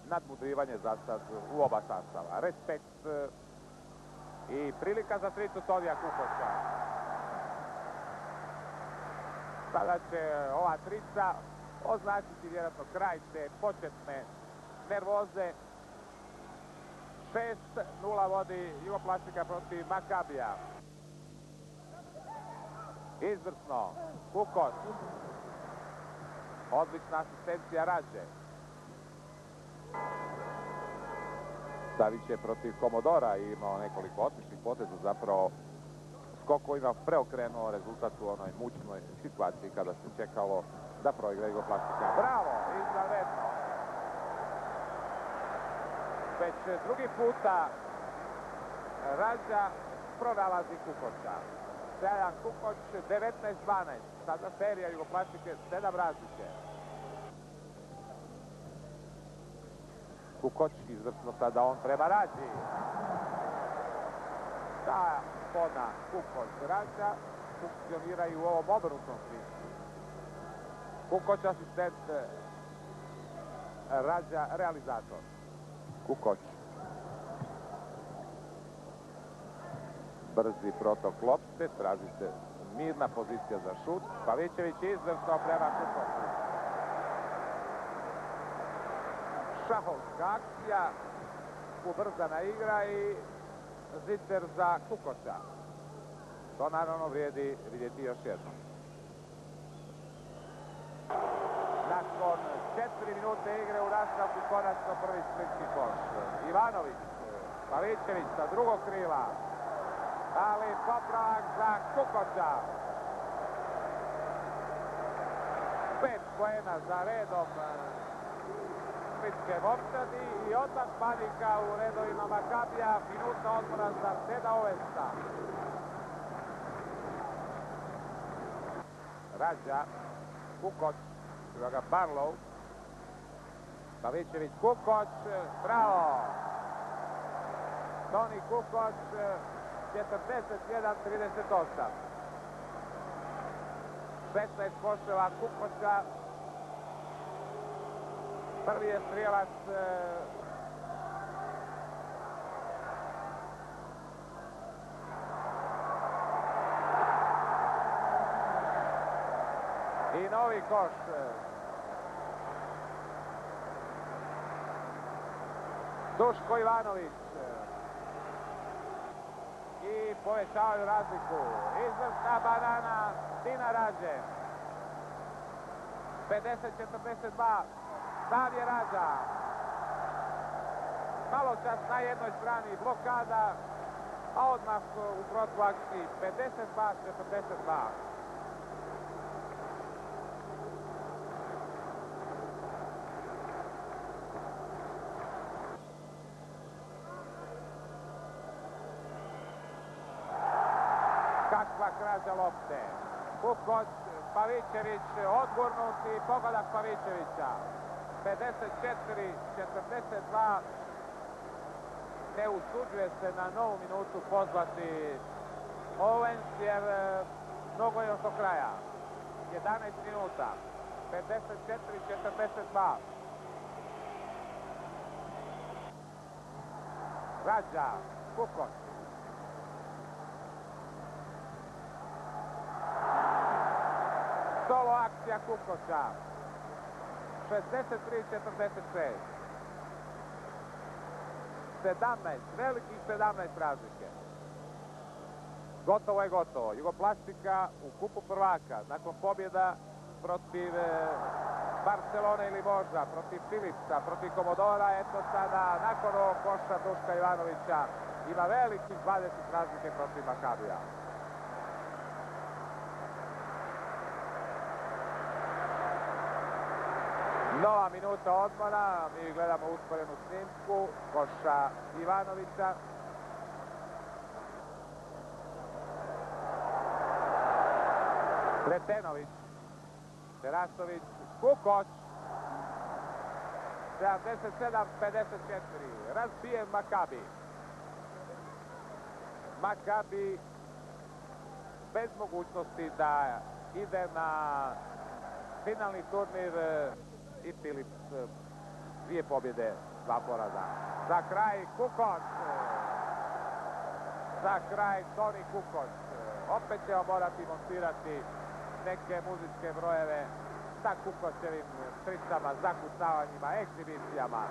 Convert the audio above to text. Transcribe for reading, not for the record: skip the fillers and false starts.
nadmudrivanje za sad u oba sastava. Respekt i prilika za tricu Tonija Kukoča. Sada će ova trica označiti vjerojatno kraj te početne nervoze. 6:0 vodi Jugoplastika protiv Makabija. Izvrsno. Kukoč. Odlična asistencija Rađe. Savić je protiv Komodora imao nekoliko odličnih poteza, zapravo skokovima preokrenuo rezultat u onoj mučnoj situaciji kada se čekalo da proigra Jugoplastika. Bravo, izvanredno. Već drugi puta Rađa pronalazi Kukoča. Sjajan Kukoč, 19-12. Sada serija Jugoplastike, 7 razlike. Kukoč izvrsno sada on prema Rađi. Ta spona Kukoč-Rađa funkcioniraju u ovom obrnutom smislu. Kukoč asistent, Rađa realizator. Kukoč. Brzi protok lopte, traži se mirna pozicija za šut. Pavićević izvrsno prema Kukoču. Šahovska akcija, ubrzana igra i zicer za Kukoča. To naravno vrijedi vidjeti još jednom. Nakon 4 minute igre u nastavku konačno prvi splitski koš. Ivanović, Pavićević sa drugog krila, ali popravak za Kukoča. 5 poena za redom splitske momčadi i odmah panika u redovima Makabija. Minuta odmora za Seda Ovesta. Rađa, Kukoč, evo ga Barlow, Pavićević, Kukoč, bravo! Toni Kukoč, 41-38. 16 koševa Kukoča. Prvi je strijelac i novi koš. Duško Ivanović. I povećavaju razliku. Izvrsna banana Tina Rađe. 50-42. Stav je Rađa. Malo čas na jednoj strani blokada, a odmah u protuakciji 52-42. Kakva krađa lopte. Kukoč, Pavićević, odgurnut i pogodak Pavićevića. 54-42. Ne usuđuje se na novu minutu pozvati Owens jer mnogo je još do kraja. 11 minuta. 54-42. Rađa, Kukoč. Solo akcija Kukoča. 63-46. 17, velikih 17 razlike. Gotovo je gotovo. Jugoplastika u kupu prvaka nakon pobjeda protiv Barcelone ili možda protiv Philipsa, protiv Komodora. Eto sada nakon ovog koša Duška Ivanovića ima velikih 20 razlike protiv Makabija. Nova minuta odmora, mi gledamo usporenu snimku koša Ivanovića. Sretenović, Terasović, Kukoč. 77-54, razbijen Makabi. Makabi bez mogućnosti da ide na finalni turnir i Philips 2 pobjede, 2 poraza. Za kraj Kukos. Za kraj Toni Kukos. Opet ćemo morati montirati neke muzičke brojeve sa Kukosevim štricama, zakucavanjima, egzibicijama.